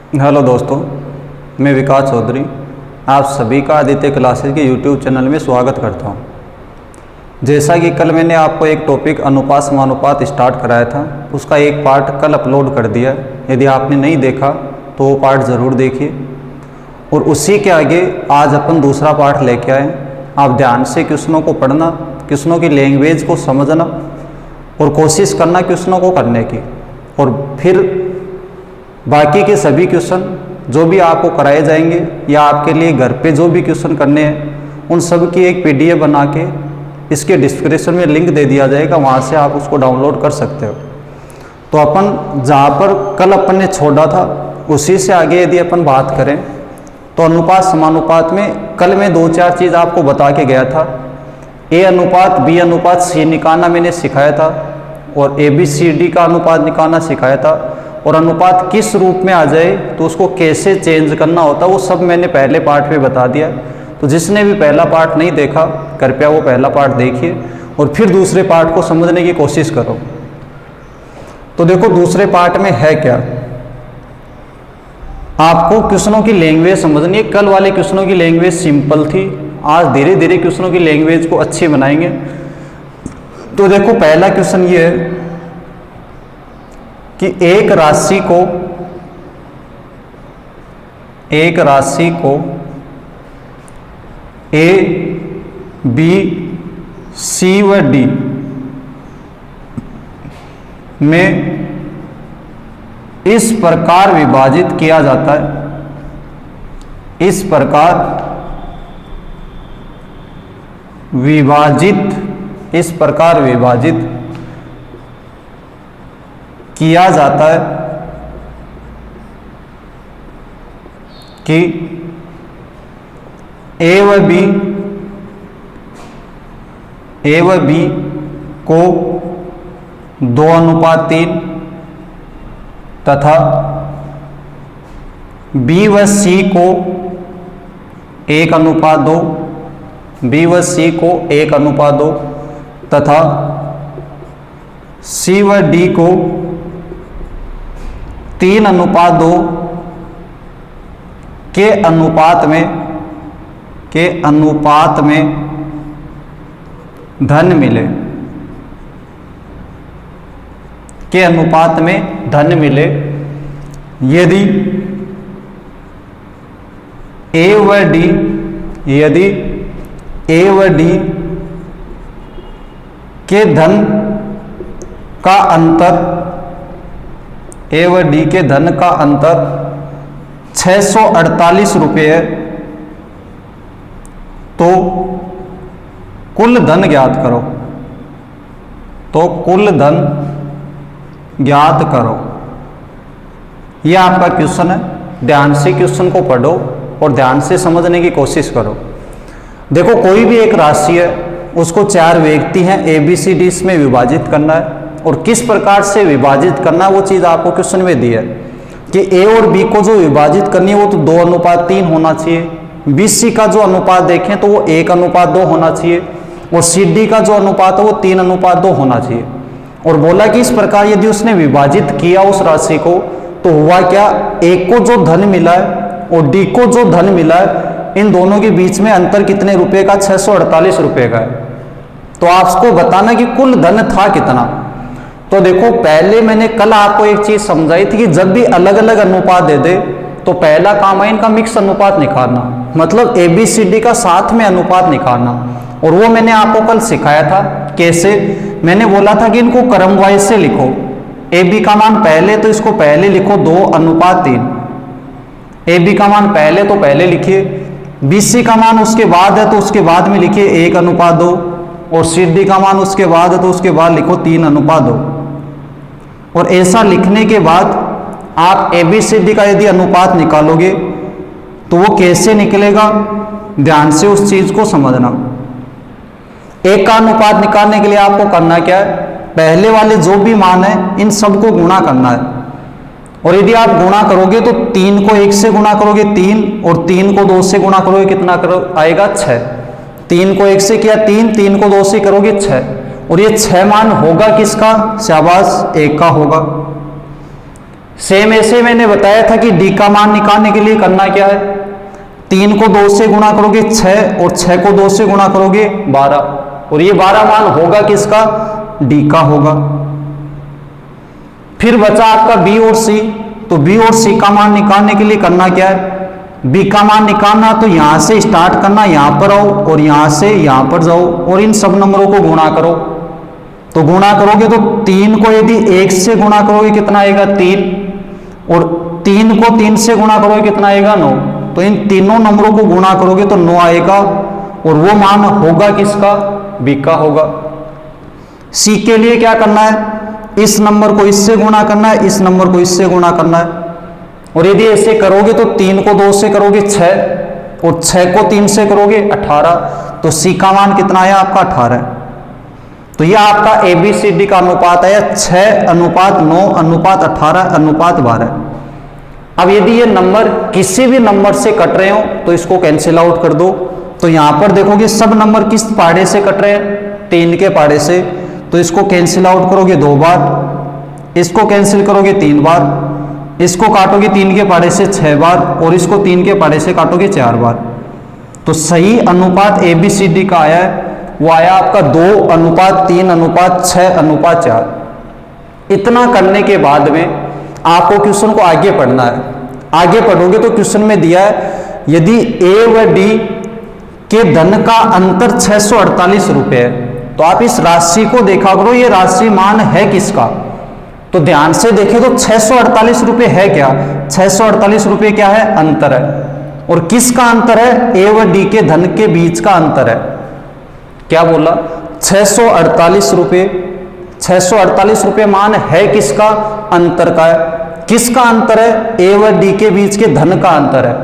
Hello दोस्तों, मैं विकास चौधरी आप सभी का आदित्य क्लासेस के यूट्यूब चैनल में स्वागत करता हूं। जैसा कि कल मैंने आपको एक टॉपिक अनुपात समानुपात स्टार्ट कराया था, उसका एक पार्ट कल अपलोड कर दिया। यदि आपने नहीं देखा तो वो पार्ट ज़रूर देखिए। और उसी के आगे आज अपन दूसरा पार्ट लेके आए। आप ध्यान से क्वेश्चनों को पढ़ना, क्वेश्चनों की लैंग्वेज को समझना और कोशिश करना क्वेश्चनों को करने की। और फिर बाकी के सभी क्वेश्चन जो भी आपको कराए जाएंगे या आपके लिए घर पे जो भी क्वेश्चन करने हैं, उन सब की एक पीडीएफ बना के इसके डिस्क्रिप्शन में लिंक दे दिया जाएगा, वहाँ से आप उसको डाउनलोड कर सकते हो। तो अपन जहाँ पर कल अपन ने छोड़ा था उसी से आगे यदि अपन बात करें तो अनुपात समानुपात में कल मैं 2-4 चीज़ आपको बता के गया था। ए अनुपात बी अनुपात सी निकालना मैंने सिखाया था, और ABCD का अनुपात निकालना सिखाया था। और अनुपात किस रूप में आ जाए तो उसको कैसे चेंज करना होता, वो सब मैंने पहले पार्ट में बता दिया। तो जिसने भी पहला पार्ट नहीं देखा, कृपया वो पहला पार्ट देखिए और फिर दूसरे पार्ट को समझने की कोशिश करो। तो देखो दूसरे पार्ट में है क्या, आपको क्वेश्चनों की लैंग्वेज समझनी है। कल वाले क्वेश्चनों की लैंग्वेज सिंपल थी, आज धीरे धीरे क्वेश्चनों की लैंग्वेज को अच्छी बनाएंगे। तो देखो पहला क्वेश्चन ये है कि एक राशि को A, B, C व D में इस प्रकार विभाजित किया जाता है। इस प्रकार विभाजित किया जाता है कि A व B को 2:3 तथा B व C को 1:2, B व C को 1:2 तथा C व D को 3:2 के अनुपात में धन मिले यदि A व D के धन का अंतर 648 रुपये है, तो कुल धन ज्ञात करो। यह आपका क्वेश्चन है। ध्यान से क्वेश्चन को पढ़ो और ध्यान से समझने की कोशिश करो। देखो कोई भी एक राशि है, उसको 4 व्यक्ति हैं ABCD इसमें विभाजित करना है, और किस प्रकार से विभाजित करना है वो चीज़ आपको क्वेश्चन में दी है कि A और B को जो विभाजित करनी है वो तो 2:3 होना चाहिए। BC का जो अनुपात देखें तो वो 1:2 होना चाहिए, और CD का जो अनुपात है वो 3:2 होना चाहिए। और बोला कि इस प्रकार यदि उसने विभाजित किया उस राशि को तो हुआ क्या, A को जो धन मिला है और D को जो धन मिला है, इन दोनों के बीच में अंतर कितने रुपए का, 648 रुपए का है। तो आपको बताना कि कुल धन था कितना। तो देखो पहले मैंने कल आपको एक चीज समझाई थी कि जब भी अलग अलग अनुपात दे दे तो पहला काम है इनका मिक्स अनुपात निकालना, मतलब ABCD का साथ में अनुपात निकालना। और वो मैंने आपको कल सिखाया था कैसे। मैंने बोला था कि इनको क्रमवाइज से लिखो। AB का मान पहले तो इसको पहले लिखो 2:3। AB का मान पहले तो पहले लिखिए, BC का मान उसके बाद है तो उसके बाद में लिखिए 1:2, और CD का मान उसके बाद है तो उसके बाद लिखो 3:2। और ऐसा लिखने के बाद आप ABCD का यदि अनुपात निकालोगे तो वो कैसे निकलेगा, ध्यान से उस चीज को समझना। एक का अनुपात निकालने के लिए आपको करना क्या है, पहले वाले जो भी मान है इन सबको गुणा करना है। और यदि आप गुणा करोगे तो 3 को 1 से गुणा करोगे 3, और 3 को 2 से गुणा करोगे कितना आएगा 6। 3 को 1 से किया 3, 3 को 2 से करोगे 6। और ये 6 मान होगा किसका, शाबाश 1 का होगा। सेम ऐसे मैंने बताया था कि डी का मान निकालने के लिए करना क्या है, 3 को 2 से गुणा करोगे 6 और 6 को 2 से गुणा करोगे 12 और ये 12 मान होगा किसका, डी का होगा। फिर बचा आपका बी और सी, तो बी और सी का मान निकालने के लिए करना क्या है, बी का मान निकालना तो यहां से स्टार्ट करना, यहां पर आओ और यहां से यहां पर जाओ और इन सब नंबरों को गुणा करो। तो गुणा करोगे तो 3 को यदि 1 से गुणा करोगे कितना आएगा 3 और 3 को 3 से गुणा करोगे कितना आएगा 9। तो इन तीनों नंबरों को गुणा करोगे तो 9 आएगा और वो मान होगा किसका, बी का होगा। सी के लिए क्या करना है, इस नंबर को इससे गुणा करना है, इस नंबर को इससे गुणा करना है और यदि ऐसे करोगे तो 3 को 2 से करोगे 6 और 6 को 3 से करोगे 18। तो सी का मान कितना आया आपका 18। तो यह आपका ABCD का अनुपात आया 6:9:18:12। अब यदि ये नंबर किसी भी नंबर से कट रहे हो तो इसको कैंसिल आउट कर दो। तो यहां पर देखोगे सब नंबर किस पाड़े से कट रहे हैं, 3 के पाड़े से, तो इसको कैंसिल आउट करोगे 2 बार, इसको कैंसिल करोगे 3 बार, इसको काटोगे 3 के पाड़े से 6 बार और इसको 3 के पाड़े से काटोगे 4 बार। तो सही अनुपात ABCD का आया है, वो आया आपका 2:3:6:4। इतना करने के बाद में आपको क्वेश्चन को आगे पढ़ना है। आगे पढ़ोगे तो क्वेश्चन में दिया है यदि A व D के धन का अंतर 648 रुपए है, तो आप इस राशि को देखा करो, ये राशि मान है किसका। तो ध्यान से देखें तो 648 रुपए है क्या, 648 रुपए क्या है, अंतर है। और किसका अंतर है, A व D के धन के बीच का अंतर है। क्या बोला, 648 रुपए, 648 रुपए मान है किसका, अंतर का है। किसका अंतर है, A व D के बीच के धन का अंतर है।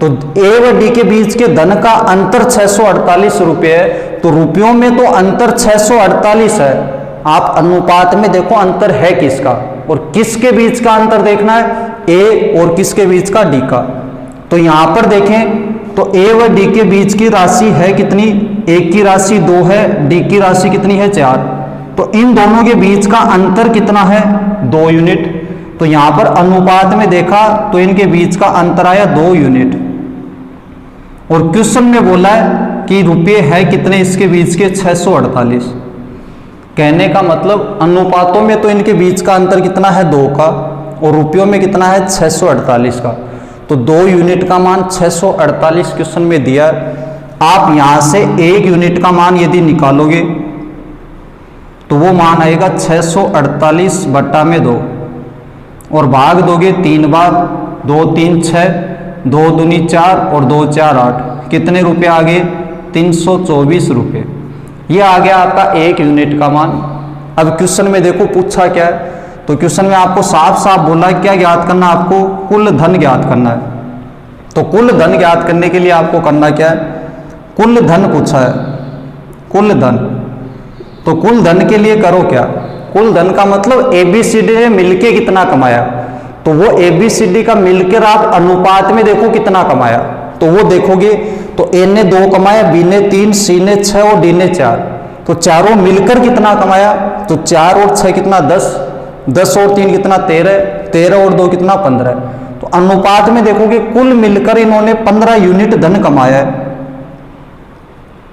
तो A व D के बीच के धन का अंतर 648 रुपए है, तो रुपयों में तो अंतर 648 है। आप अनुपात में देखो अंतर है किसका, और किसके बीच का अंतर देखना है, A और किसके बीच का, D का। तो यहां पर देखें तो A व D के बीच की राशि है कितनी, A की राशि 2 है, D की राशि कितनी है 4। तो इन दोनों के बीच का अंतर कितना है, 2 यूनिट। तो यहां पर अनुपात में देखा तो इनके बीच का अंतर आया 2 यूनिट। और क्वेश्चन में बोला है कि रुपये है कितने इसके बीच के, 648। कहने का मतलब अनुपातों में तो इनके बीच का अंतर कितना है, 2 का, और रुपयों में कितना है, 648 का। तो 2 यूनिट का मान 648 क्वेश्चन में दिया। आप यहां से 1 यूनिट का मान यदि निकालोगे तो वो मान आएगा 648/2 और भाग दोगे 3 बार, 2 3 6, 2 दूनी 4 और 2 4 8। कितने रुपए आ गए, 324 रुपए। ये आ गया आपका 1 यूनिट का मान। अब क्वेश्चन में देखो पूछा क्या है, तो क्वेश्चन में आपको साफ साफ बोला क्या ज्ञात करना, आपको कुल धन ज्ञात करना है। तो कुल धन ज्ञात करने के लिए आपको करना क्या है, कुल धन पूछा है, कुल धन। तो कुल धन के लिए करो क्या, कुल धन का मतलब ABCD ने मिलके कितना कमाया, तो वो ABCD का मिलकर आप अनुपात में देखो कितना कमाया। तो वो देखोगे तो A ने 2 कमाया, B ने 3, C ने 6 और D ने 4। तो चारों मिलकर कितना कमाया, तो 4 और 6 कितना 10, 10 और 3 कितना 13, 13 और 2 कितना 15। तो अनुपात में देखोगे कुल मिलकर इन्होंने 15 यूनिट धन कमाया है।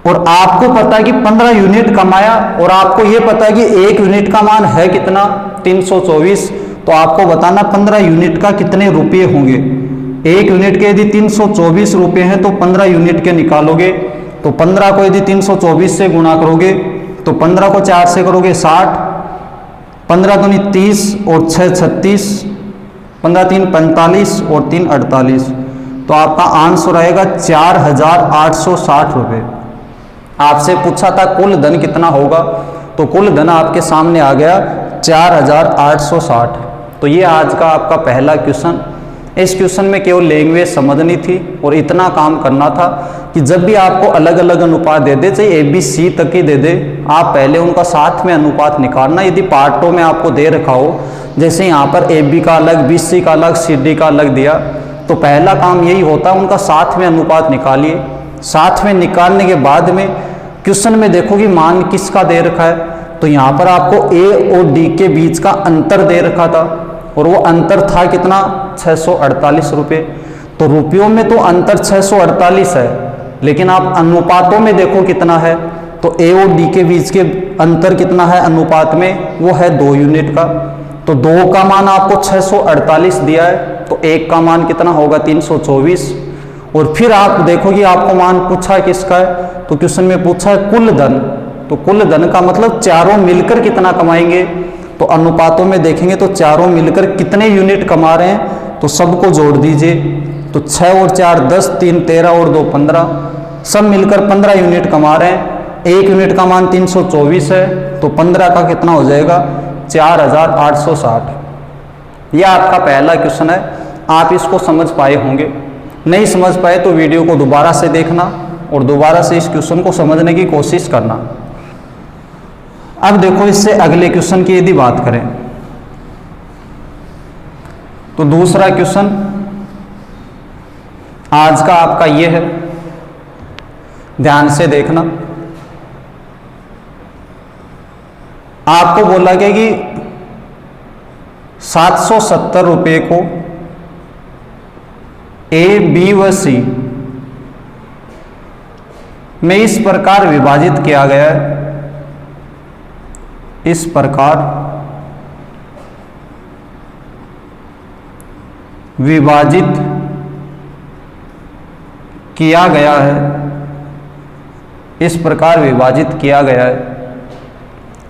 और आपको पता है कि 15 यूनिट कमाया, और आपको यह पता है कि 1 यूनिट का मान है कितना, 324। तो आपको बताना 15 यूनिट का कितने रुपये होंगे। 1 यूनिट के यदि 324 रुपये हैं तो 15 यूनिट के निकालोगे। तो 15 को यदि 324 से गुणा करोगे तो 15 को 4 से करोगे 60, 15 दूनी 30 और 6 36, 15 3 45 और 3 48। तो आपका आंसर आएगा 4860 रुपये। आपसे पूछा था कुल धन कितना होगा, तो कुल धन आपके सामने आ गया 4860। तो ये आज का आपका पहला क्वेश्चन। इस क्वेश्चन में केवल लैंग्वेज समझनी थी और इतना काम करना था कि जब भी आपको अलग अलग अनुपात दे दे, चाहे ABC तक ही दे दे, आप पहले उनका साथ में अनुपात निकालना। यदि पार्टों में आपको दे रखा हो, जैसे यहाँ पर AB का अलग, BC का अलग, CD का अलग दिया, तो पहला काम यही होता है उनका साथ में अनुपात निकालिए। साथ में निकालने के बाद में क्वेश्चन में देखो कि मान किसका दे रखा है, तो यहाँ पर आपको A और D के बीच का अंतर दे रखा था। और वो अंतर था कितना 648 रुपये। तो रुपयों में तो अंतर 648 है, लेकिन आप अनुपातों में देखो कितना है, तो ए और डी के बीच के अंतर कितना है अनुपात में, वो है 2 यूनिट का। तो 2 का मान आपको 648 दिया है, तो 1 का मान कितना होगा 324। और फिर आप देखो कि आपको मान पूछा किसका है, तो क्वेश्चन में पूछा है कुल धन। तो कुल धन का मतलब चारों मिलकर कितना कमाएंगे, तो अनुपातों में देखेंगे तो चारों मिलकर कितने यूनिट कमा रहे हैं, तो सबको जोड़ दीजिए। तो 6 और 4 10, 3 13 और 2 15, सब मिलकर 15 यूनिट कमा रहे हैं। 1 यूनिट का मान 324 है, तो 15 का कितना हो जाएगा 4860। यह आपका पहला क्वेश्चन है। आप इसको समझ पाए होंगे, नहीं समझ पाए तो वीडियो को दोबारा से देखना और दोबारा से इस क्वेश्चन को समझने की कोशिश करना। अब देखो इससे अगले क्वेश्चन की यदि बात करें, तो दूसरा क्वेश्चन आज का आपका ये है, ध्यान से देखना। आपको बोला गया कि 770 रुपये को ए, बी व सी में इस प्रकार विभाजित किया गया है, इस प्रकार विभाजित किया गया है, इस प्रकार विभाजित किया गया है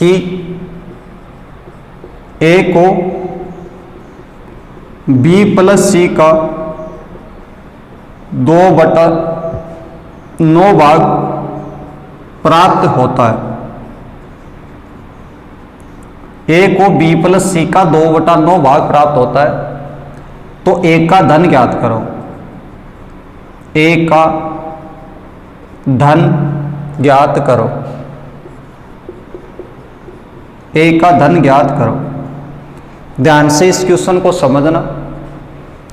कि ए को बी प्लस सी का 2/9 भाग प्राप्त होता है। ए को बी प्लस सी का 2/9 भाग प्राप्त होता है, तो ए का धन ज्ञात करो। ए का धन ज्ञात करो, ए का धन ज्ञात करो। ध्यान से इस क्वेश्चन को समझना।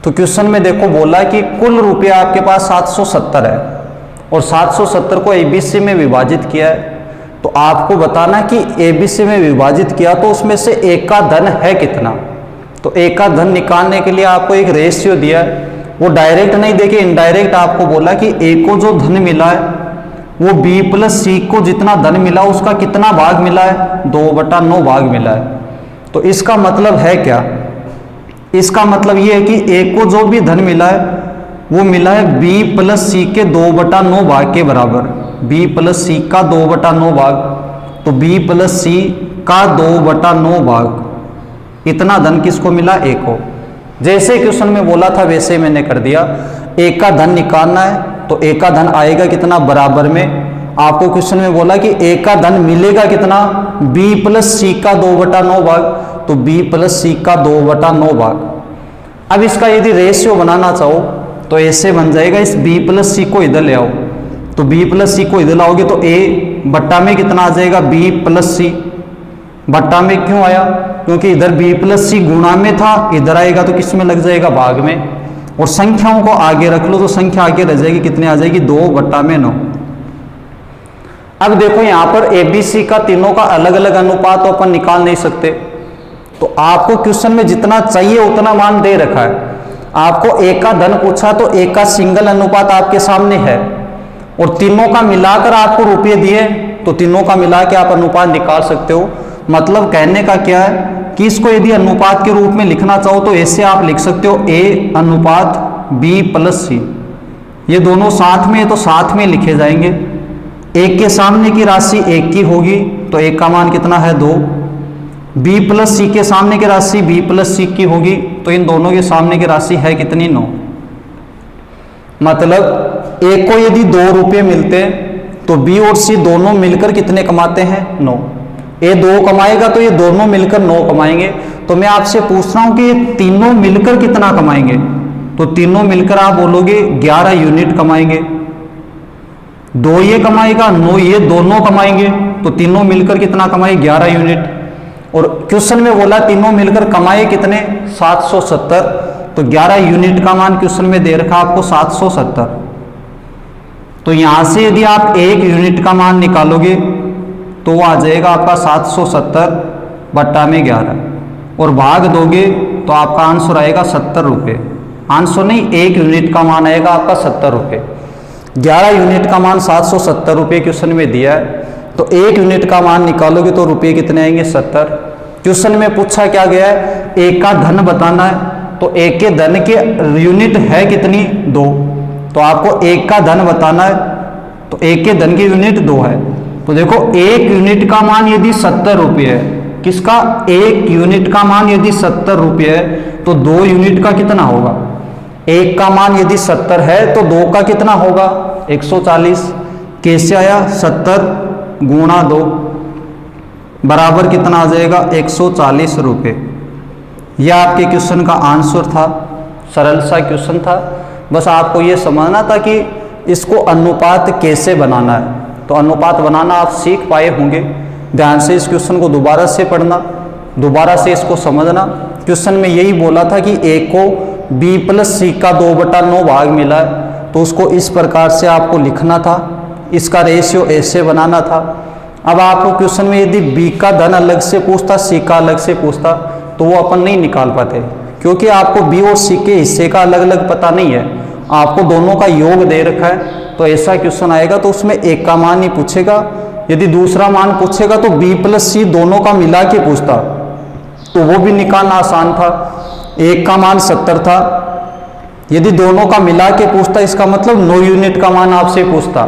तो क्वेश्चन में देखो बोला कि कुल रुपया आपके पास 770 है और 770 को एबीसी में विभाजित किया है। तो आपको बताना कि एबीसी में विभाजित किया तो उसमें से ए का धन है कितना। तो ए का धन निकालने के लिए आपको एक रेशियो दिया है, वो डायरेक्ट नहीं देके इनडायरेक्ट आपको बोला कि ए को जो धन मिला है वो बी प्लस सी को जितना धन मिला उसका कितना भाग मिला है, 2/9 भाग मिला है। तो इसका मतलब है क्या, इसका मतलब ये है कि ए को जो भी धन मिला है वो मिला है बी प्लस सी के 2/9 भाग के बराबर। बी प्लस सी का 2/9 भाग, तो बी प्लस सी का 2/9 भाग, इतना धन किसको मिला, ए को। जैसे क्वेश्चन में बोला था वैसे मैंने कर दिया। ए का धन निकालना है, तो ए का धन आएगा कितना बराबर में। आपको क्वेश्चन में बोला कि ए का धन मिलेगा कितना, बी प्लस सी का 2/9 भाग, तो बी प्लस सी का 2/9 भाग। अब इसका यदि रेशियो बनाना चाहो तो ऐसे बन जाएगा, इस बी प्लस सी को इधर ले आओ, तो बी प्लस सी को इधर लाओगे तो ए बट्टा में कितना आ जाएगा, बी प्लस सी। बट्टा में क्यों आया, क्योंकि इधर बी प्लस सी गुणा में था, इधर आएगा तो किस में लग जाएगा, भाग में। और संख्याओं को आगे रख लो तो संख्या आगे रह जाएगी, कितने आ जाएगी, 2/9। अब देखो यहां पर एबीसी का तीनों का अलग अलग अनुपात तो अपन निकाल नहीं सकते, तो आपको क्वेश्चन में जितना चाहिए उतना मान दे रखा है। आपको ए का धन पूछा तो ए का सिंगल अनुपात आपके सामने है, और तीनों का मिलाकर आपको रुपये दिए, तो तीनों का मिला के आप अनुपात निकाल सकते हो। मतलब कहने का क्या है कि इसको यदि अनुपात के रूप में लिखना चाहो तो ऐसे आप लिख सकते हो, ए अनुपात बी प्लस सी। ये दोनों साथ में तो साथ में लिखे जाएंगे। एक के सामने की राशि 1 की होगी, तो 1 का मान कितना है, 2। बी प्लस सी के सामने की राशि बी प्लस सी की होगी, तो इन दोनों के सामने की राशि है कितनी, 9। मतलब ए को यदि 2 रुपये मिलते हैं तो बी और सी दोनों मिलकर कितने कमाते हैं, 9। ए 2 कमाएगा तो ये दोनों मिलकर 9 कमाएंगे। तो मैं आपसे पूछ रहा हूं कि ये तीनों मिलकर कितना कमाएंगे, तो तीनों मिलकर आप बोलोगे 11 यूनिट कमाएंगे। 2 ये कमाएगा, 9 ये दोनों कमाएंगे, तो तीनों मिलकर कितना कमाए, 11 यूनिट। और क्वेश्चन में बोला तीनों मिलकर कमाए कितने, 770। तो 11 यूनिट का मान क्वेश्चन में दे रखा आपको 770। तो यहां से यदि आप 1 यूनिट का मान निकालोगे तो वो आ जाएगा आपका 770/11, और भाग दोगे तो आपका आंसर आएगा 70 रुपये। आंसर नहीं, 1 यूनिट का मान आएगा आपका 70 रुपये। 11 यूनिट का मान 770 रुपये क्वेश्चन में दिया है, तो 1 यूनिट का मान निकालोगे तो रुपये कितने आएंगे? 70। क्वेश्चन में पूछा क्या गया है? 1 का धन बताना है, तो 1 के धन के यूनिट है कितनी? 2। तो आपको 1 का धन बताना है, तो 1 के धन की यूनिट 2 है। तो देखो 1 यूनिट का मान यदि 70 रुपये है, किसका? 1 यूनिट का मान यदि 70 रुपये है, तो 2 यूनिट का कितना होगा? 1 का मान यदि 70 है तो 2 का कितना होगा? 140। कैसे आया? 70 गुणा 2 बराबर कितना आ जाएगा? 140 रुपये। यह आपके क्वेश्चन का आंसर था। सरल सा क्वेश्चन था, बस आपको ये समझना था कि इसको अनुपात कैसे बनाना है। तो अनुपात बनाना आप सीख पाए होंगे। ध्यान से इस क्वेश्चन को दोबारा से पढ़ना, दोबारा से इसको समझना। क्वेश्चन में यही बोला था कि a को b प्लस c का 2/9 भाग मिला है, तो उसको इस प्रकार से आपको लिखना था, इसका रेशियो ऐसे बनाना था। अब आपको क्वेश्चन में यदि b का धन अलग से पूछता, c का अलग से पूछता, तो वो अपन नहीं निकाल पाते, क्योंकि आपको b और c के हिस्से का अलग अलग पता नहीं है, आपको दोनों का योग दे रखा है। तो ऐसा क्वेश्चन आएगा तो उसमें 1 का मान ही पूछेगा। यदि दूसरा मान पूछेगा तो b प्लस c दोनों का मिला के पूछता, तो वो भी निकालना आसान था। 1 का मान 70 था, यदि दोनों का मिला के पूछता, इसका मतलब 9 यूनिट का मान आपसे पूछता,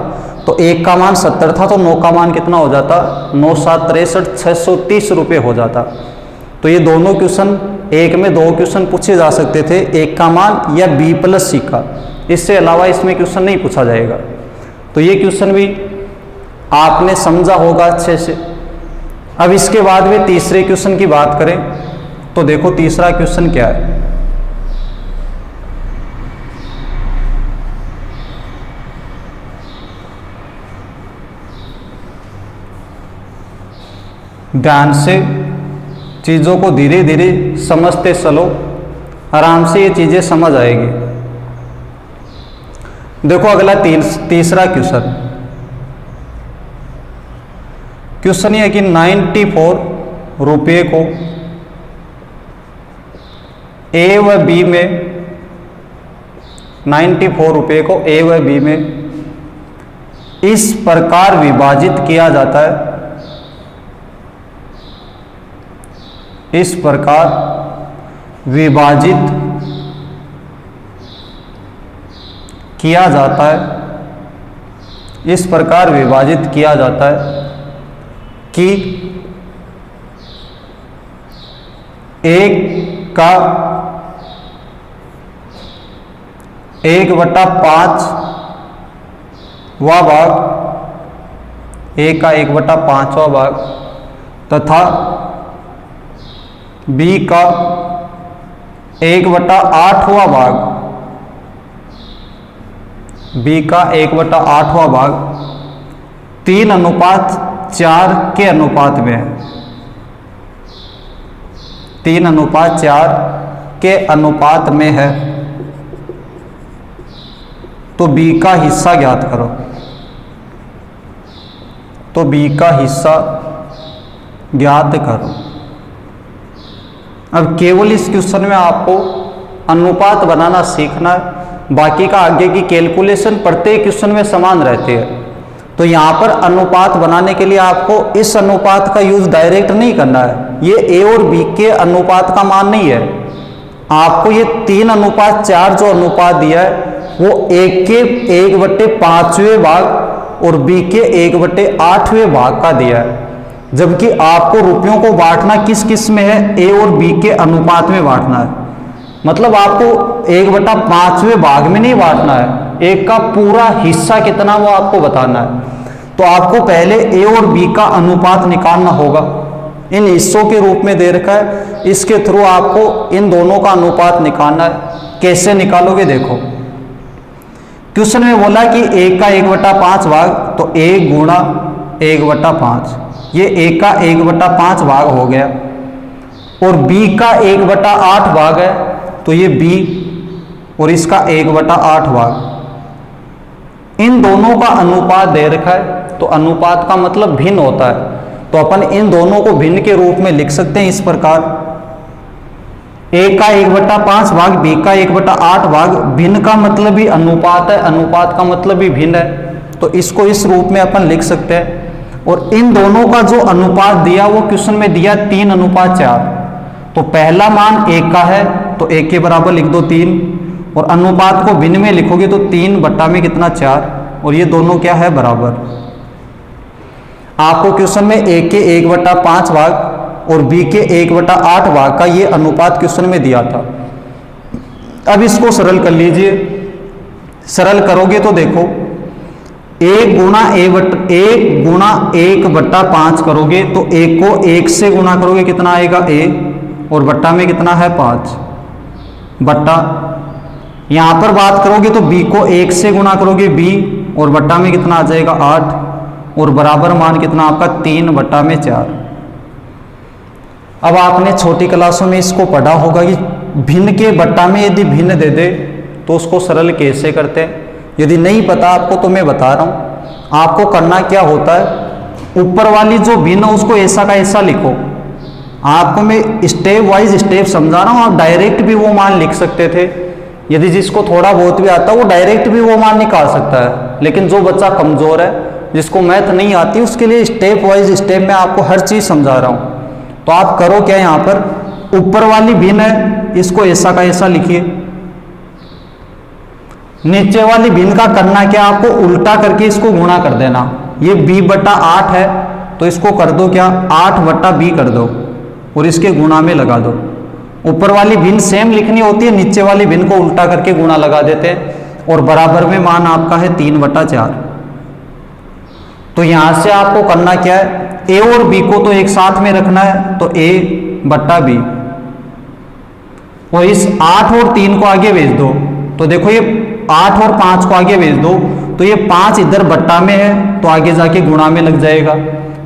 तो 1 का मान 70 था, तो 9 का मान कितना हो जाता? 9 7 63 630 रुपये हो जाता। तो ये दोनों क्वेश्चन, एक में 2 क्वेश्चन पूछे जा सकते थे, 1 का मान या b प्लस c का, इससे अलावा इसमें क्वेश्चन नहीं पूछा जाएगा। तो ये क्वेश्चन भी आपने समझा होगा अच्छे से। अब इसके बाद में तीसरे क्वेश्चन की बात करें तो देखो तीसरा क्वेश्चन क्या है। ध्यान से चीज़ों को धीरे धीरे समझते चलो, आराम से ये चीज़ें समझ आएगी। देखो अगला तीसरा क्वेश्चन। क्वेश्चन ये कि 94 रुपये को ए व बी में, 94 रुपये को ए व बी में इस प्रकार विभाजित किया जाता है, इस प्रकार विभाजित किया जाता है, इस प्रकार विभाजित किया जाता है कि 1 का 1/5 वां भाग, 1 का 1/5 वां भाग तथा b का 1/8 वां भाग, b का 1/8 वां भाग 3:4 के अनुपात में है, 3:4 के अनुपात में है। तो b का हिस्सा ज्ञात करो। तो b का हिस्सा ज्ञात करो। अब केवल इस क्वेश्चन में आपको अनुपात बनाना सीखना है, बाकी का आगे की कैलकुलेशन प्रत्येक क्वेश्चन में समान रहती है। तो यहाँ पर अनुपात बनाने के लिए आपको इस अनुपात का यूज डायरेक्ट नहीं करना है, ये ए और बी के अनुपात का मान नहीं है। आपको ये 3:4 जो अनुपात दिया है वो 1 के 1/5वें भाग और बी के 1/8वें भाग का दिया है, जबकि आपको रुपयों को बांटना किस किस में है? ए और बी के अनुपात में बांटना है। मतलब आपको 1/5वें भाग में नहीं बांटना है, एक का पूरा हिस्सा कितना वो आपको बताना है। तो आपको पहले ए और बी का अनुपात निकालना होगा, इन हिस्सों के रूप में दे रखा है, इसके थ्रू आपको इन दोनों का अनुपात निकालना है। कैसे निकालोगे देखो, क्वेश्चन में बोला कि 1 का 1/5 भाग, तो 1 गुणा 1/5, ये 1 का 1/5 भाग हो गया, और b का 1/8 भाग है, तो ये b और इसका 1/8 भाग, इन दोनों का अनुपात दे रखा है। तो अनुपात का मतलब भिन्न होता है, तो अपन इन दोनों को भिन्न के रूप में लिख सकते हैं इस प्रकार। ए का 1/5 भाग बी का 1/8 भाग, भिन्न का मतलब भी अनुपात है, अनुपात का मतलब भी भिन्न है, तो इसको इस रूप में अपन लिख सकते हैं। और इन दोनों का जो अनुपात दिया वो क्वेश्चन में दिया 3:4, तो पहला मान 1 का है तो 1 के बराबर लिख दो 3, और अनुपात को भिन्न में लिखोगे तो 3 बट्टा में कितना 4, और ये दोनों क्या है बराबर। आपको क्वेश्चन में ए के 1/5 भाग और बी के 1/8 भाग का ये अनुपात क्वेश्चन में दिया था। अब इसको सरल कर लीजिए, सरल करोगे तो देखो 1 गुणा 1/5 करोगे तो 1 को 1 से गुणा करोगे कितना आएगा a, और बट्टा में कितना है 5 बट्टा, यहां पर बात करोगे तो b को 1 से गुणा करोगे b, और बट्टा में कितना आ जाएगा 8, और बराबर मान कितना आपका 3/4। अब आपने छोटी क्लासों में इसको पढ़ा होगा कि भिन्न के बट्टा में यदि भिन्न दे दे तो उसको सरल कैसे करते हैं। यदि नहीं पता आपको तो मैं बता रहा हूं, आपको करना क्या होता है, ऊपर वाली जो भिन्न उसको ऐसा का ऐसा लिखो। आपको मैं स्टेप वाइज स्टेप समझा रहा हूं, आप डायरेक्ट भी वो मान लिख सकते थे, यदि जिसको थोड़ा बहुत भी आता है वो डायरेक्ट भी वो मान निकाल सकता है, लेकिन जो बच्चा कमजोर है जिसको मैथ नहीं आती उसके लिए स्टेप वाइज स्टेप में आपको हर चीज समझा रहा हूं। तो आप करो क्या, यहां पर ऊपर वाली भिन्न है इसको ऐसा का ऐसा लिखिए, नीचे वाली भिन्न का करना क्या, आपको उल्टा करके इसको गुणा कर देना। ये b/8 है तो इसको कर दो क्या 8/b कर दो और इसके गुणा में लगा दो। ऊपर वाली भिन्न सेम लिखनी होती है, नीचे वाली भिन्न को उल्टा करके गुणा लगा देते हैं, और बराबर में मान आपका है 3/4। तो यहां से आपको करना क्या है, a और b को तो एक साथ में रखना है, तो a/b, और इस 8 और 3 को आगे भेज दो, तो देखो ये 8 और 5 को आगे भेज दो, तो ये 5 इधर बट्टा में है तो आगे जाके गुणा में लग जाएगा,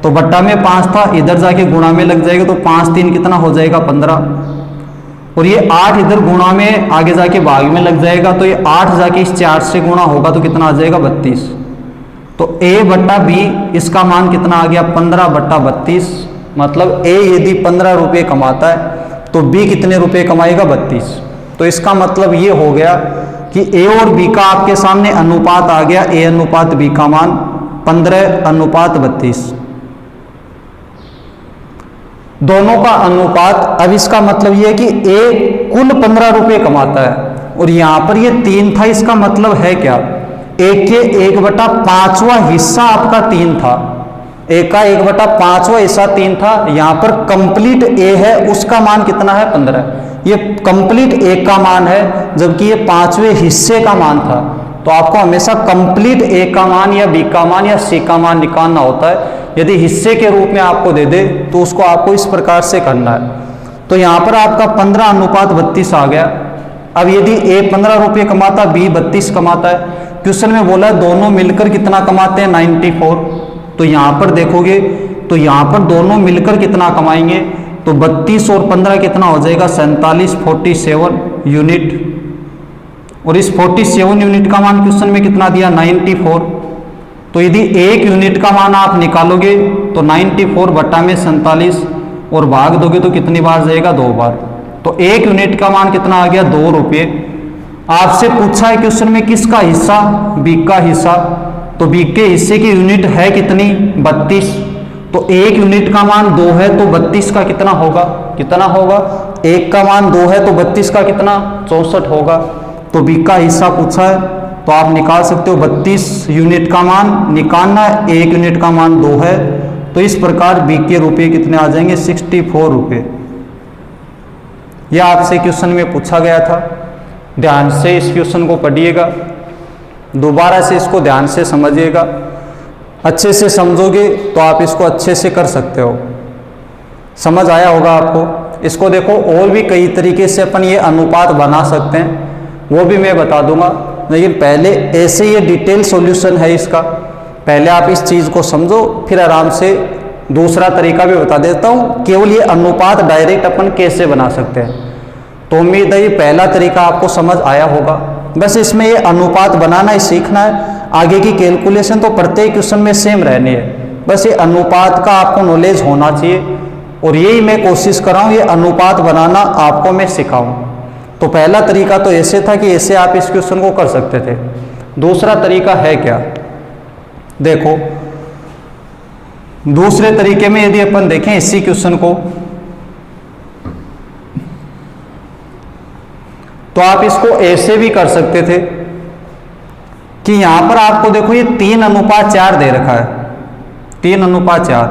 तो बट्टा में 5 था इधर जाके गुणा में लग जाएगा, तो 5 3 कितना हो जाएगा 15, और ये 8 इधर गुणा में आगे जाके भाग में लग जाएगा, तो ये 8 जाके इस 4 से गुणा होगा तो कितना आ जाएगा 32। तो a/b इसका मान कितना आ गया 15/32, मतलब a यदि 15 रुपये कमाता है तो b कितने रुपए कमाएगा 32। तो इसका मतलब ये हो गया कि a और b का आपके सामने अनुपात आ गया, a/b का मान 15/32, दोनों का अनुपात। अब इसका मतलब ये है कि a कुल 15 रुपये कमाता है, और यहां पर ये 3 था, इसका मतलब है क्या, एक के 1/5वां हिस्सा आपका 3 था, एक का 1/5वां हिस्सा 3 था, यहां पर कंप्लीट a है उसका मान कितना है 15, ये कंप्लीट a का मान है जबकि ये 5वें हिस्से का मान था। तो आपको हमेशा कंप्लीट a का मान या b का मान या c का मान निकालना होता है। यदि हिस्से के रूप में आपको दे दे तो उसको आपको इस प्रकार से करना है। तो यहां पर आपका 15:32 आ गया। अब यदि a 15 रुपये कमाता, b 32 कमाता है, क्वेश्चन में बोला दोनों मिलकर कितना कमाते हैं 94, तो यहां पर देखोगे तो यहां पर दोनों मिलकर कितना कमाएंगे, तो 32 और 15 कितना हो जाएगा 47, 47 यूनिट, और इस 47 यूनिट का मान क्वेश्चन में कितना दिया 94। तो यदि 1 यूनिट का मान आप निकालोगे तो 94 बट्टा में 47 और भाग दोगे तो कितनी बार जाएगा 2 बार, तो 1 यूनिट का मान कितना आ गया 2 रुपये। आपसे पूछा है क्वेश्चन में किसका हिस्सा, b का हिस्सा, तो b के हिस्से की यूनिट है कितनी 32, तो 1 यूनिट का मान 2 है तो 32 का कितना होगा, 1 का मान 2 है तो 32 का कितना 64 होगा। तो b का हिस्सा पूछा है तो आप निकाल सकते हो 32 यूनिट का मान निकालना है, 1 यूनिट का मान 2 है, तो इस प्रकार b के रुपये कितने आ जाएंगे 64 रुपये। यह आपसे क्वेश्चन में पूछा गया था। ध्यान से इस क्वेश्चन को पढ़िएगा, दोबारा से इसको ध्यान से समझिएगा, अच्छे से समझोगे तो आप इसको अच्छे से कर सकते हो। समझ आया होगा आपको। इसको देखो और भी कई तरीके से अपन ये अनुपात बना सकते हैं, वो भी मैं बता दूंगा, लेकिन पहले ऐसे ये डिटेल सॉल्यूशन है इसका, पहले आप इस चीज़ को समझो, फिर आराम से दूसरा तरीका भी बता देता हूँ, केवल ये अनुपात डायरेक्ट अपन कैसे बना सकते हैं। तो उम्मीद है ये पहला तरीका आपको समझ आया होगा। बस इसमें ये अनुपात बनाना ही सीखना है, आगे की कैलकुलेशन तो प्रत्येक क्वेश्चन में सेम रहनी है, बस ये अनुपात का आपको नॉलेज होना चाहिए। और यही मैं कोशिश कर रहा हूँ, ये अनुपात बनाना आपको मैं सिखाऊं। तो पहला तरीका तो ऐसे था कि ऐसे आप इस क्वेश्चन को कर सकते थे। दूसरा तरीका है क्या, देखो दूसरे तरीके में यदि अपन देखें इसी क्वेश्चन को, तो आप इसको ऐसे भी कर सकते थे कि यहां पर आपको देखो ये 3:4 दे रखा है, 3:4,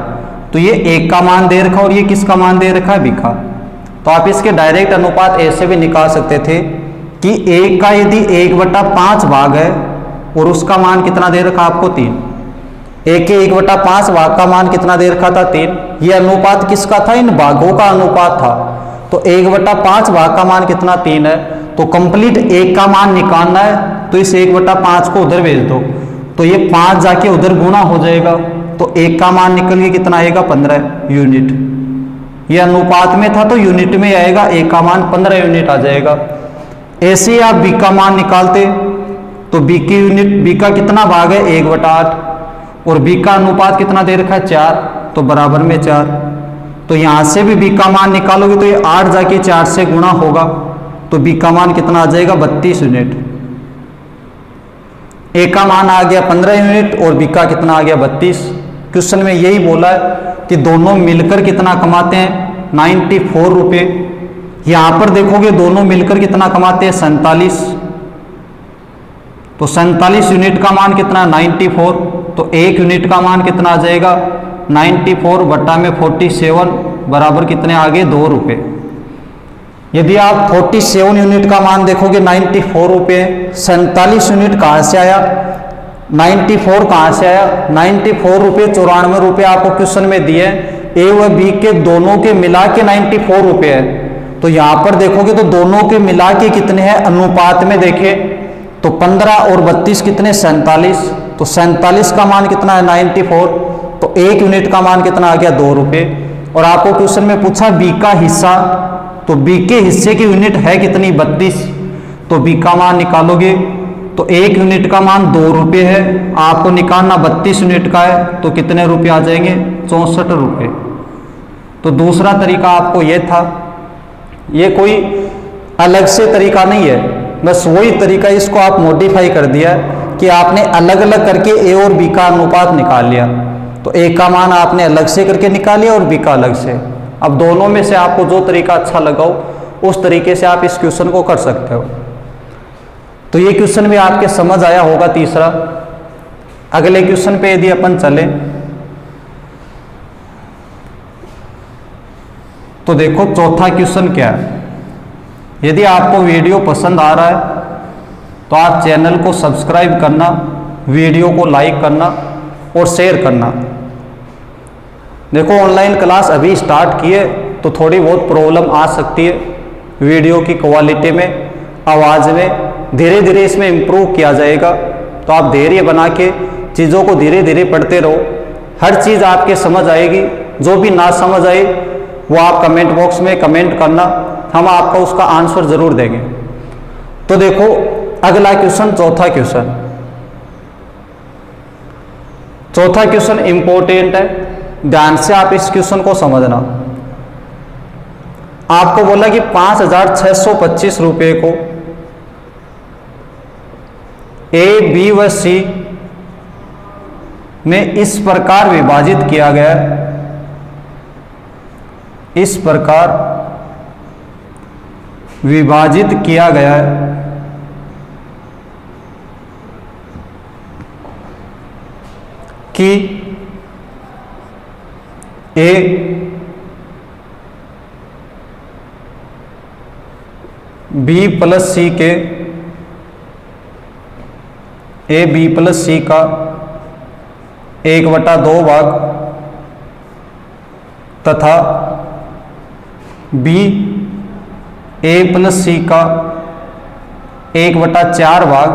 तो ये 1 का मान दे रखा और ये किसका मान दे रखा है, बी का। तो आप इसके डायरेक्ट अनुपात ऐसे भी निकाल सकते थे कि 1 का यदि 1/5 भाग है और उसका मान कितना दे रखा आपको 3, 1 के 1/5 भाग का मान कितना दे रखा था 3, ये अनुपात किसका था, इन भागों का अनुपात था। तो 1/5 भाग का मान कितना 3 है, तो कंप्लीट 1 का मान निकालना है, तो इस 1/5 को उधर भेज दो, तो ये 5 जाके उधर गुना हो जाएगा, तो 1 का मान निकल के कितना आएगा 15 यूनिट। ये अनुपात में था तो यूनिट में आएगा, 1 का मान 15 यूनिट आ जाएगा। ऐसे ही आप बी का मान निकालते तो बी की यूनिट, बी का कितना भाग है 1/8 और बी का अनुपात कितना दे रखा है 4, तो बराबर में 4। तो यहां से भी बी का मान निकालोगे तो ये 8 जाके 4 से गुणा होगा, तो बी का मान कितना आ जाएगा 32 यूनिट। ए का मान आ गया 15 यूनिट और बी का कितना आ गया 32। क्वेश्चन में यही बोला है कि दोनों मिलकर कितना कमाते हैं 94 रुपये। यहां पर देखोगे दोनों मिलकर कितना कमाते हैं 47, तो 47 यूनिट का मान कितना 94, तो 1 यूनिट का मान कितना आ जाएगा 94 बट्टा में 47 बराबर कितने आ गए 2 रुपये। यदि आप 47 यूनिट का मान देखोगे 94 रुपये, 47 यूनिट कहाँ से आया, 94 कहाँ से आया, 94 रुपये 94 रुपये आपको क्वेश्चन में दिए, ए व बी के दोनों के मिला के 94 रुपये है। तो यहां पर देखोगे तो दोनों के मिला के कितने हैं, अनुपात में देखे तो 15 और 32 कितने 47, तो 47 का मान कितना है 94, तो 1 यूनिट का मान कितना आ गया 2 रुपये। और आपको क्वेश्चन में पूछा बी का हिस्सा, तो बी के हिस्से की यूनिट है कितनी 32, तो बी का मान निकालोगे तो 1 यूनिट का मान 2 रुपये है, आपको निकालना 32 यूनिट का है, तो कितने रुपये आ जाएंगे 64 रुपये। तो दूसरा तरीका आपको यह था, ये कोई अलग से तरीका नहीं है, बस वही तरीका, इसको आप मॉडिफाई कर दिया कि आपने अलग अलग करके ए और बी का अनुपात निकाल लिया। तो ए का मान आपने अलग से करके निकाल लिया और बी का अलग से। अब दोनों में से आपको जो तरीका अच्छा लगाओ उस तरीके से आप इस क्वेश्चन को कर सकते हो। तो ये क्वेश्चन भी आपके समझ आया होगा तीसरा। अगले क्वेश्चन पे यदि अपन चले तो देखो चौथा क्वेश्चन क्या है। यदि आपको वीडियो पसंद आ रहा है तो आप चैनल को सब्सक्राइब करना, वीडियो को लाइक करना और शेयर करना। देखो ऑनलाइन क्लास अभी स्टार्ट किए तो थोड़ी बहुत प्रॉब्लम आ सकती है वीडियो की क्वालिटी में, आवाज़ में, धीरे धीरे इसमें इम्प्रूव किया जाएगा। तो आप धैर्य बना के चीज़ों को धीरे धीरे पढ़ते रहो, हर चीज़ आपके समझ आएगी। जो भी ना समझ आए वो आप कमेंट बॉक्स में कमेंट करना, हम आपका उसका आंसर ज़रूर देंगे। तो देखो अगला क्वेश्चन, चौथा क्वेश्चन। चौथा क्वेश्चन इंपॉर्टेंट है, ध्यान से आप इस क्वेश्चन को समझना। आपको बोला कि 5,625 रुपये को ए, बी व सी में इस प्रकार विभाजित किया गया है, इस प्रकार विभाजित किया गया है कि ए बी प्लस सी के, ए बी प्लस सी का 1/2 भाग तथा बी ए प्लस सी का 1/4 भाग,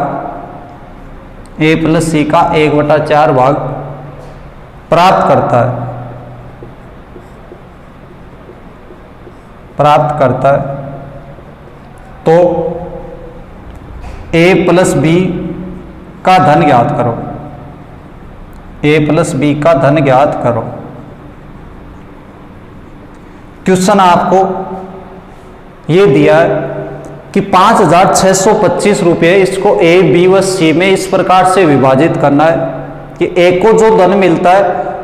ए प्लस सी का 1/4 भाग प्राप्त करता है, प्राप्त करता है। तो ए प्लस बी का धन ज्ञात करो, ए प्लस बी का धन ज्ञात करो। क्वेश्चन आपको ये दिया है कि 5,625 रुपये, इसको ए बी व सी में इस प्रकार से विभाजित करना है कि ए को जो धन मिलता है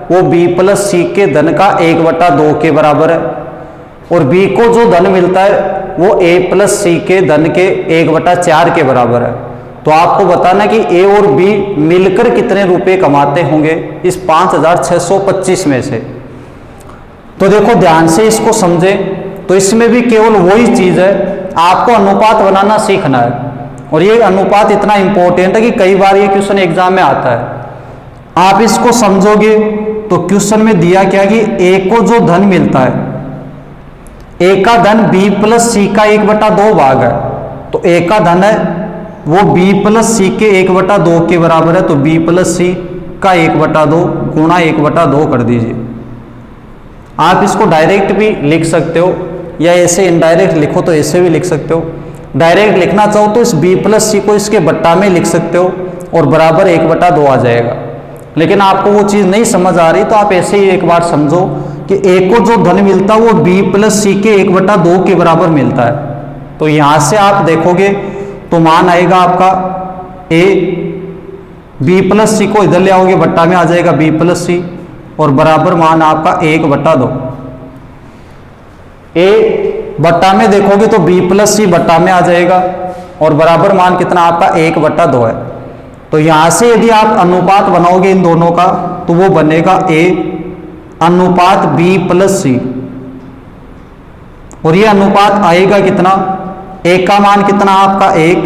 वो बी प्लस सी के धन का 1/2 के बराबर है, और बी को जो धन मिलता है वो ए प्लस सी के धन के 1/4 के बराबर है। तो आपको बताना कि ए और बी मिलकर कितने रुपए कमाते होंगे इस 5,625 में से। तो देखो ध्यान से इसको समझे, तो इसमें भी केवल वही चीज है, आपको अनुपात बनाना सीखना है, और ये अनुपात इतना इंपॉर्टेंट है कि कई बार ये क्वेश्चन एग्जाम में आता है। आप इसको समझोगे तो क्वेश्चन में दिया क्या कि ए को जो धन मिलता है, ए का धन बी प्लस सी का 1/2 भाग है, तो ए का धन है वो बी प्लस सी के 1/2 के बराबर है, तो बी प्लस सी का 1/2 गुणा 1/2 कर दीजिए। आप इसको डायरेक्ट भी लिख सकते हो या ऐसे इनडायरेक्ट लिखो तो ऐसे भी लिख सकते हो। डायरेक्ट लिखना चाहो तो इस बी प्लस सी को इसके बट्टा में लिख सकते हो और बराबर 1/2 आ जाएगा। लेकिन आपको वो चीज़ नहीं समझ आ रही तो आप ऐसे ही एक बार समझो कि ए को जो धन मिलता है वो बी प्लस सी के 1/2 के बराबर मिलता है। तो यहाँ से आप देखोगे तो मान आएगा आपका ए, बी प्लस सी को इधर ले आओगे बट्टा में आ जाएगा बी प्लस सी, और बराबर मान आपका 1/2। ए बट्टा में देखोगे तो बी प्लस सी बट्टा में आ जाएगा, और बराबर मान कितना आपका 1/2 है। तो यहां से यदि आप अनुपात बनाओगे इन दोनों का तो वो बनेगा ए अनुपात बी प्लस सी, और ये अनुपात आएगा कितना, ए का मान कितना आपका 1,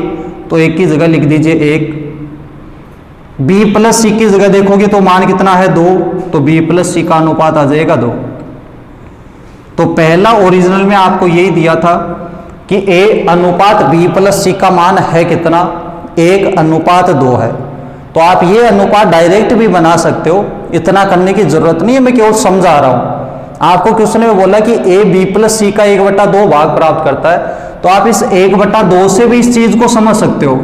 तो 1 की जगह लिख दीजिए 1। बी प्लस सी की जगह देखोगे तो मान कितना है 2, तो बी प्लस सी का अनुपात आ जाएगा 2। तो पहला ओरिजिनल में आपको यही दिया था कि ए अनुपात बी प्लस सी का मान है कितना, 1/2 है। तो आप ये अनुपात डायरेक्ट भी बना सकते हो, इतना करने की जरूरत नहीं है, मैं केवल समझा रहा हूं। आपको क्वेश्चन में बोला कि ए बी प्लस सी का 1/2 भाग प्राप्त करता है, तो आप इस 1/2 से भी इस चीज को समझ सकते हो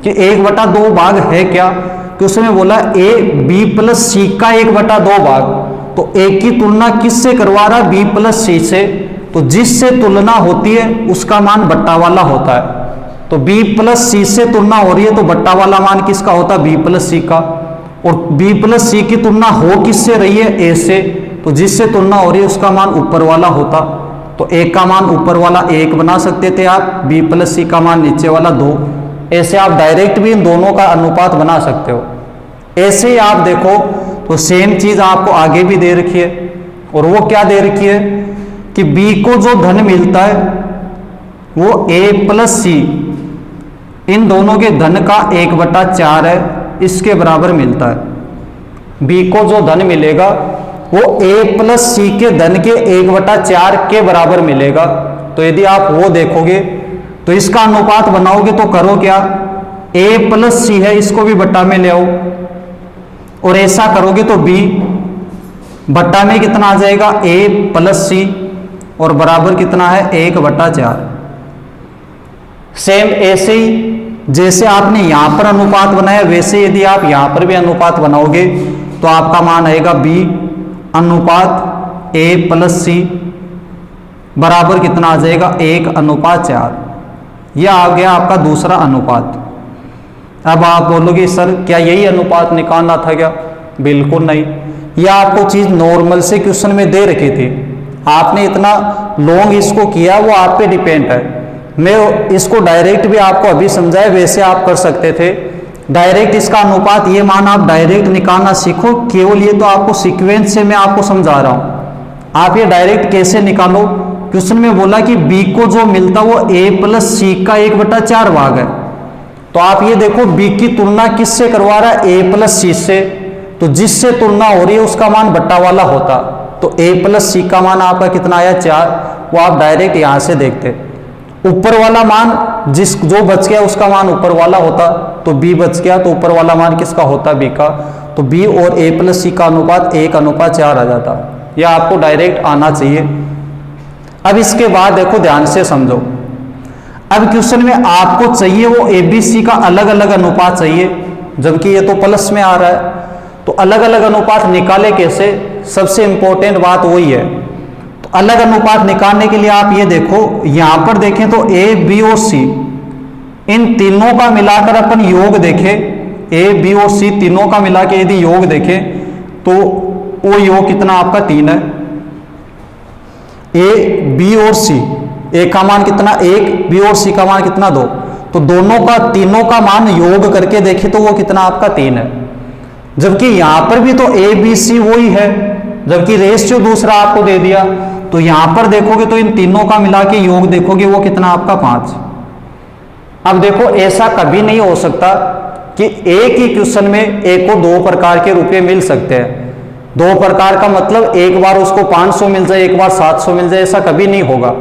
कि 1/2 भाग है क्या। क्वेश्चन में बोला ए बी प्लस सी का 1/2 भाग, तो ए की तुलना किससे करवा रहा है, बी प्लस सी से, तो जिससे तुलना होती है उसका मान बट्टा वाला होता है। तो बी प्लस सी से तुलना हो रही है तो बट्टा वाला मान किसका होता है, बी प्लस सी का, और बी प्लस सी की तुलना हो किससे रही है, ए से, तो जिससे तुलना हो रही है उसका मान ऊपर वाला होता। तो ए का मान ऊपर वाला 1 बना सकते थे आप, बी प्लस सी का मान नीचे वाला 2। ऐसे आप डायरेक्ट भी इन दोनों का अनुपात बना सकते हो। ऐसे ही आप देखो तो सेम चीज आपको आगे भी दे रखी है, और वो क्या दे रखी है कि बी को जो धन मिलता है वो ए प्लस सी, इन दोनों के धन का 1/4 है, इसके बराबर मिलता है। बी को जो धन मिलेगा वो ए प्लस सी के धन के 1/4 के बराबर मिलेगा। तो यदि आप वो देखोगे तो इसका अनुपात बनाओगे तो करो क्या, ए प्लस सी है इसको भी बट्टा में ले आओ, और ऐसा करोगे तो बी बट्टा में कितना आ जाएगा, ए प्लस सी, और बराबर कितना है 1/4। सेम ऐसे ही जैसे आपने यहां पर अनुपात बनाया वैसे यदि आप यहां पर भी अनुपात बनाओगे तो आपका मान आएगा बी अनुपात ए प्लस सी बराबर कितना आ जाएगा 1/4। यह आ गया आपका दूसरा अनुपात। अब आप बोलोगे सर क्या यही अनुपात निकालना था क्या, बिल्कुल नहीं, यह आपको चीज नॉर्मल से क्वेश्चन में दे रखी थी, आपने इतना लॉन्ग इसको किया वो आप पे डिपेंड है। मैं इसको डायरेक्ट भी आपको अभी समझाया वैसे आप कर सकते थे। डायरेक्ट इसका अनुपात ये मान आप डायरेक्ट निकालना सीखो, केवल ये तो आपको सीक्वेंस से मैं आपको समझा रहा हूं। आप ये डायरेक्ट कैसे निकालो, क्वेश्चन में बोला कि बी को जो मिलता वो ए प्लस सी का 1/4 भाग है, तो आप ये देखो बी की तुलना किससे करवा रहा है, ए प्लस सी से, तो जिससे तुलना हो रही है उसका मान बट्टा वाला होता। तो ए प्लस सी का मान आपका कितना आया 4, वो आप डायरेक्ट यहां से देखते। ऊपर वाला मान जो बच गया उसका मान ऊपर वाला होता, तो बी बच गया तो ऊपर वाला मान किसका होता, बी का, तो बी और ए प्लस सी का अनुपात 1/4 आ जाता। यह आपको डायरेक्ट आना चाहिए। अब इसके बाद देखो ध्यान से समझो, अब क्वेश्चन में आपको चाहिए वो ए बी सी का अलग अलग अनुपात चाहिए, जबकि ये तो प्लस में आ रहा है, तो अलग अलग अनुपात निकाले कैसे, सबसे इंपॉर्टेंट बात वही है। तो अलग अनुपात निकालने के लिए आप ये देखो, यहां पर देखें तो ए बी और सी इन तीनों का मिलाकर अपन योग देखें, ए बी और सी तीनों का मिला के यदि योग देखें तो वो योग कितना आपका 3 है। ए बी और सी, ए का मान कितना 1, बी और सी का मान कितना 2, तो दोनों का तीनों का मान योग करके देखें तो वो कितना आपका 3 है। जबकि यहां पर भी तो ए बी सी वही है, जबकि रेशियो दूसरा आपको दे दिया, तो यहां पर देखोगे तो इन तीनों का मिला के योग देखोगे वो कितना आपका 5। अब देखो ऐसा कभी नहीं हो सकता कि एक ही क्वेश्चन में एक को 2 प्रकार के रुपए मिल सकते हैं। 2 प्रकार का मतलब एक बार उसको 500 मिल जाए, एक बार 700 मिल जाए, ऐसा कभी नहीं होगा।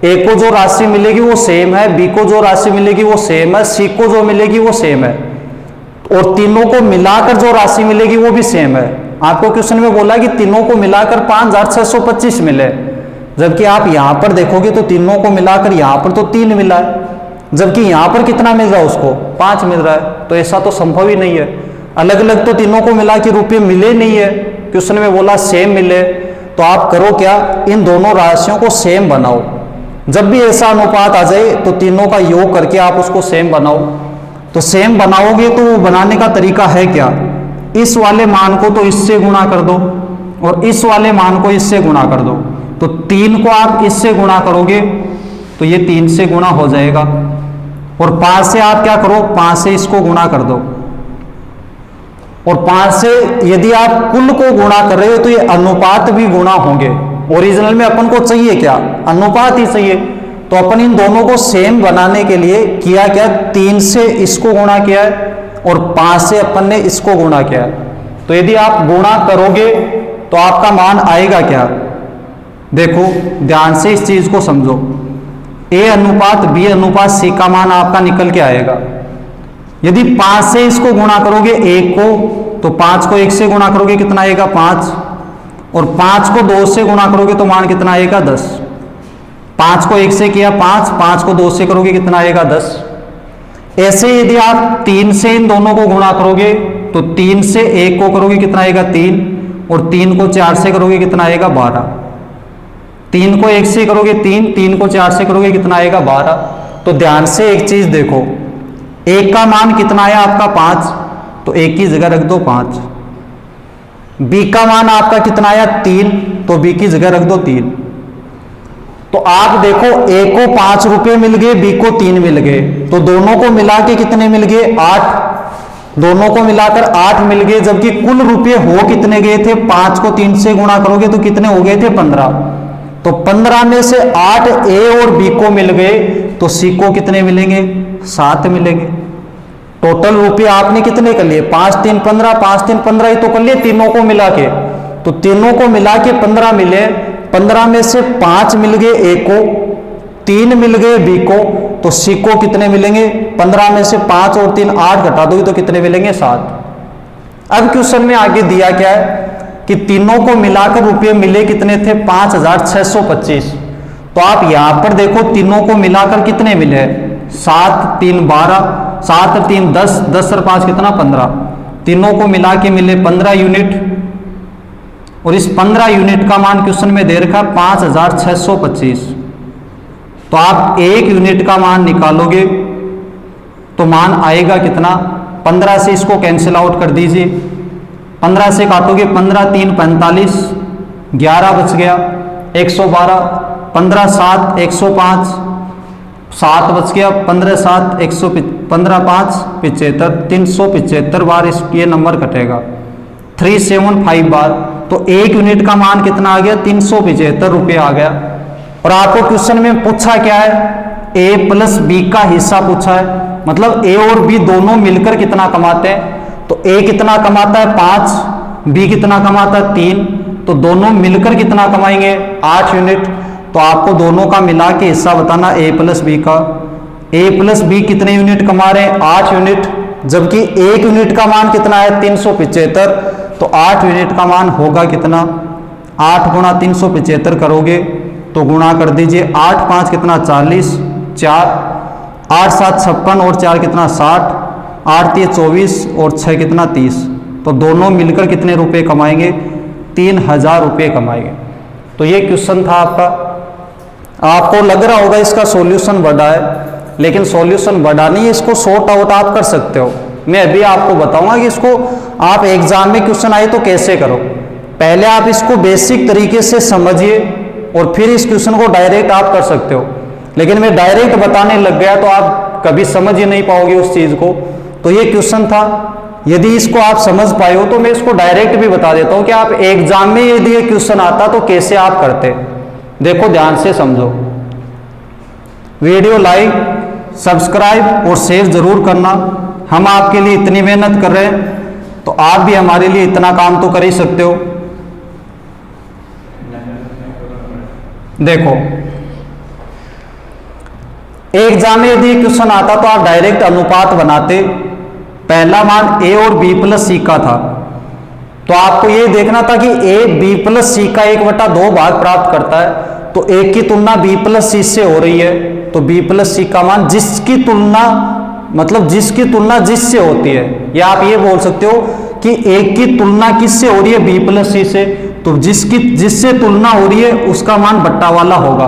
ए को जो राशि मिलेगी वो सेम है, बी को जो राशि मिलेगी वो सेम है, सी को जो मिलेगी वो सेम है, और तीनों को मिलाकर जो राशि मिलेगी वो भी सेम है। आपको क्वेश्चन में बोला कि तीनों को मिलाकर 5625 मिले, जबकि आप यहां पर देखोगे तो तीनों को मिलाकर यहां पर तो 3 मिला है, जबकि यहां पर कितना मिल रहा है उसको 5 मिल रहा है। तो ऐसा तो संभव ही नहीं है। अलग अलग तो तीनों को मिला के रुपये मिले नहीं है, क्वेश्चन में बोला सेम मिले। तो आप करो क्या, इन दोनों राशियों को सेम बनाओ। जब भी ऐसा अनुपात आ जाए तो तीनों का योग करके आप उसको सेम बनाओ। तो सेम बनाओगे तो वो बनाने का तरीका है क्या, इस वाले मान को तो इससे गुणा कर दो और इस वाले मान को इससे गुणा कर दो। तो 3 को आप इससे गुणा करोगे तो ये 3 से गुणा हो जाएगा, और 5 से आप क्या करो, 5 से इसको गुणा कर दो, और 5 से यदि आप कुल को गुणा कर रहे हो तो ये अनुपात भी गुणा होंगे। ओरिजिनल में अपन को चाहिए क्या, अनुपात ही चाहिए। तो अपन इन दोनों को सेम बनाने के लिए किया क्या, 3 से इसको गुणा किया है और 5 से अपन ने इसको गुणा किया है। तो यदि आप गुणा करोगे तो आपका मान आएगा क्या, देखो ध्यान से इस चीज को समझो। ए अनुपात बी अनुपात सी का मान आपका निकल के आएगा। यदि 5 से इसको गुणा करोगे 1 को, तो 5 को 1 से गुणा करोगे कितना आएगा 5, और 5 को 2 से गुणा करोगे तो मान कितना आएगा 10। 5 को 1 से किया 5, 5 को 2 से करोगे कितना आएगा 10। ऐसे यदि आप 3 से इन दोनों को गुणा करोगे तो 3 से 1 को करोगे कितना आएगा 3, और 3 को 4 से करोगे कितना आएगा 12। 3 को 1 से करोगे 3, 3 को 4 से करोगे कितना आएगा 12। तो ध्यान से एक चीज देखो, 1 का मान कितना आया आपका 5, तो 1 की जगह रख दो 5। बी का मान आपका कितना आया 3, तो बी की जगह रख दो 3। तो आप देखो ए को 5 रुपए मिल गए, बी को 3 मिल गए, तो दोनों को मिला के कितने मिल गए 8। दोनों को मिलाकर 8 मिल गए, जबकि कुल रुपए हो कितने गए थे, 5 को 3 से गुणा करोगे तो कितने हो गए थे 15। तो 15 में से 8 ए और बी को मिल गए, तो सी को कितने मिलेंगे 7 मिलेंगे। टोटल रुपये आपने कितने कर लिए, 5 3 15, 5 3 15 ही तो कर लिए तीनों को मिला के। तो तीनों को मिला के 15 मिले, 15 में से 5 मिल गए ए को, 3 मिल गए बी को, तो सी को कितने मिलेंगे, 15 में से 5 और 3 8 घटा दोगे तो कितने मिलेंगे 7। अब क्वेश्चन में आगे दिया क्या है कि तीनों को मिलाकर रुपये मिले कितने थे 5625। तो आप यहां पर देखो तीनों को मिलाकर कितने मिले, 7 3 12, 7 3 10, 10 और 5 कितना 15। तीनों को मिला के मिले 15 यूनिट, और इस 15 यूनिट का मान क्वेश्चन में दे रखा 5625। तो आप 1 यूनिट का मान निकालोगे तो मान आएगा कितना, 15 से इसको कैंसिल आउट कर दीजिए, 15 से काटोगे 15 3 45, 11 बच गया 112, 15 7 105, 7 बच गया 15 7 15 5 75, 375 बार ये नंबर कटेगा, 375 बार। तो 1 यूनिट का मान कितना आ गया 375 रुपये आ गया। और आपको क्वेश्चन में पूछा क्या है, ए प्लस बी का हिस्सा पूछा है, मतलब ए और बी दोनों मिलकर कितना कमाते हैं। तो ए कितना कमाता है 5, बी कितना कमाता है 3, तो दोनों मिलकर कितना कमाएंगे 8 यूनिट। तो आपको दोनों का मिला के हिस्सा बताना ए प्लस बी का। ए प्लस बी कितने यूनिट कमा रहे हैं 8 यूनिट, जबकि 1 यूनिट का मान कितना है 375, तो 8 यूनिट का मान होगा कितना, 8 गुणा 375 करोगे तो गुणा कर दीजिए, 8 5 कितना 40, 4 8 7 56 और 4 कितना 60, 8 3 24 और 6 कितना 30। तो दोनों मिलकर कितने रुपए कमाएंगे 3000 रुपये कमाएंगे। तो ये क्वेश्चन था आपका। आपको लग रहा होगा इसका सॉल्यूशन बड़ा है, लेकिन सॉल्यूशन बड़ा नहीं है, इसको सॉर्ट आउट आप कर सकते हो। मैं अभी आपको बताऊंगा कि इसको आप एग्जाम में क्वेश्चन आए तो कैसे करो। पहले आप इसको बेसिक तरीके से समझिए और फिर इस क्वेश्चन को डायरेक्ट आप कर सकते हो। लेकिन मैं डायरेक्ट बताने लग गया तो आप कभी समझ ही नहीं पाओगे उस चीज को। तो ये क्वेश्चन था, यदि इसको आप समझ पाए हो तो मैं इसको डायरेक्ट भी बता देता हूं कि आप एग्जाम में यदि ये क्वेश्चन आता तो कैसे आप करते। देखो ध्यान से समझो, वीडियो लाइक, सब्सक्राइब और शेयर जरूर करना। हम आपके लिए इतनी मेहनत कर रहे हैं तो आप भी हमारे लिए इतना काम तो कर ही सकते हो। देखो एग्जाम में यदि क्वेश्चन आता तो आप डायरेक्ट अनुपात बनाते। पहला मान a और b प्लस सी का था, तो आपको ये देखना था कि a b प्लस सी का 1/2 भाग प्राप्त करता है, तो a की तुलना b प्लस सी से हो रही है, तो b प्लस सी का मान जिसकी तुलना मतलब जिसकी तुलना जिससे होती है, या आप ये बोल सकते हो कि a की तुलना किससे हो रही है, b प्लस सी से, तो जिससे तुलना हो रही है उसका मान बट्टा वाला होगा।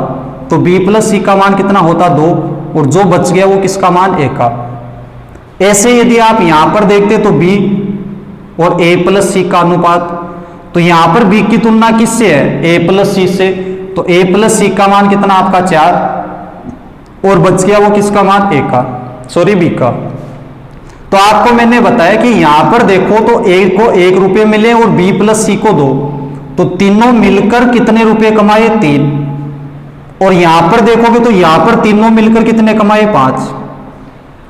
तो b प्लस सी का मान कितना होता 2, और जो बच गया वो किसका मान a का। ऐसे यदि आप यहां पर देखते तो b और a प्लस सी का अनुपात, तो यहां पर b की तुलना किससे है, a प्लस सी से, तो a प्लस सी का मान कितना आपका 4, और बच गया वो किसका मान a का, सॉरी b का। तो आपको मैंने बताया कि यहां पर देखो तो a को 1 रुपये मिले और b प्लस सी को 2, तो तीनों मिलकर कितने रुपए कमाए 3, और यहां पर देखोगे तो यहां पर तीनों मिलकर कितने कमाए 5।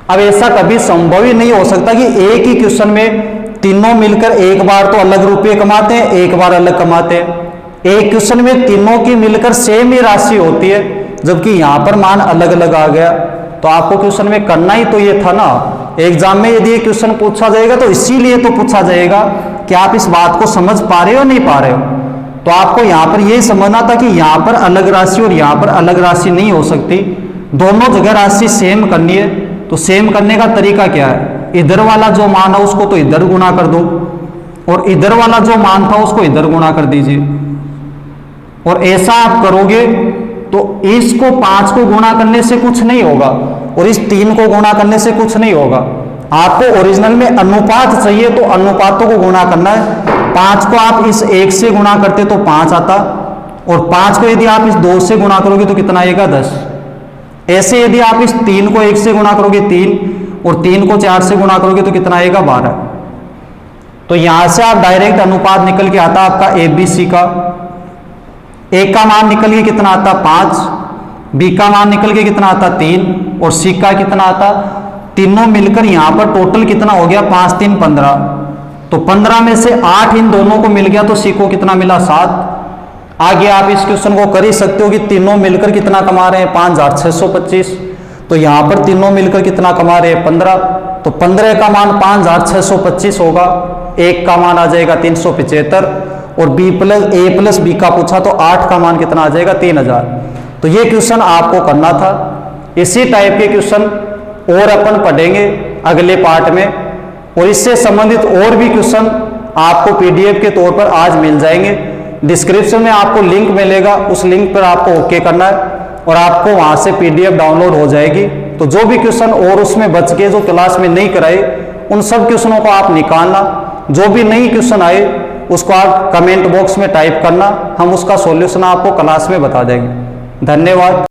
अब ऐसा कभी संभव ही नहीं हो सकता कि एक ही क्वेश्चन में तीनों मिलकर एक बार तो अलग रुपये कमाते हैं, एक बार अलग कमाते हैं। एक क्वेश्चन में तीनों की मिलकर सेम ही राशि होती है, जबकि यहां पर मान अलग अलग आ गया। तो आपको क्वेश्चन में करना ही तो ये था ना। एग्जाम में यदि ये क्वेश्चन पूछा जाएगा तो इसीलिए तो पूछा जाएगा कि आप इस बात को समझ पा रहे हो नहीं पा रहे हो। तो आपको यहां पर यह समझना था कि यहां पर अलग राशि और यहां पर अलग राशि नहीं हो सकती, दोनों जगह राशि सेम करनी है। तो सेम करने का तरीका क्या है, इधर वाला जो मान है उसको तो इधर गुणा कर दो, और इधर वाला जो मान था उसको इधर गुणा कर दीजिए। और ऐसा आप करोगे तो इसको 5 को गुणा करने से कुछ नहीं होगा, और इस 3 को गुणा करने से कुछ नहीं होगा। आपको ओरिजिनल में अनुपात चाहिए तो अनुपातों को गुणा करना है। 5 को आप इस 1 से गुणा करते तो 5 आता, और 5 को यदि आप इस 2 से गुणा करोगे तो कितना आएगा 10। ऐसे यदि आप इस 3 को 1 से गुणा करोगे 3, और 3 को 4 से गुणा करोगे तो कितना आएगा 12। तो यहां से आप डायरेक्ट अनुपात निकल के आता आपका ए बी सी का। ए का मान निकल के कितना आता 5, बी का मान निकल के कितना आता 3, और सी का कितना आता, तीनों मिलकर यहां पर टोटल कितना हो गया 5 3 15। तो 15 में से 8 इन दोनों को मिल गया, तो सी को कितना मिला 7। आगे आप इस क्वेश्चन को कर ही सकते हो कि तीनों मिलकर कितना कमा रहे हैं 5625। तो यहां पर तीनों मिलकर कितना कमा रहे हैं 15, तो 15 का मान 5625 होगा, एक का मान आ जाएगा 375, और बी प्लस ए प्लस बी का पूछा तो 8 का मान कितना आ जाएगा 3000। तो ये क्वेश्चन आपको करना था। इसी टाइप के क्वेश्चन और अपन पढ़ेंगे अगले पार्ट में, और इससे संबंधित और भी क्वेश्चन आपको पीडीएफ के तौर पर आज मिल जाएंगे। डिस्क्रिप्शन में आपको लिंक मिलेगा, उस लिंक पर आपको ओके करना है और आपको वहां से पीडीएफ डाउनलोड हो जाएगी। तो जो भी क्वेश्चन और उसमें बच गए जो क्लास में नहीं कराए, उन सब क्वेश्चनों को आप निकालना। जो भी नई क्वेश्चन आए उसको आप कमेंट बॉक्स में टाइप करना, हम उसका सॉल्यूशन आपको क्लास में बता देंगे। धन्यवाद।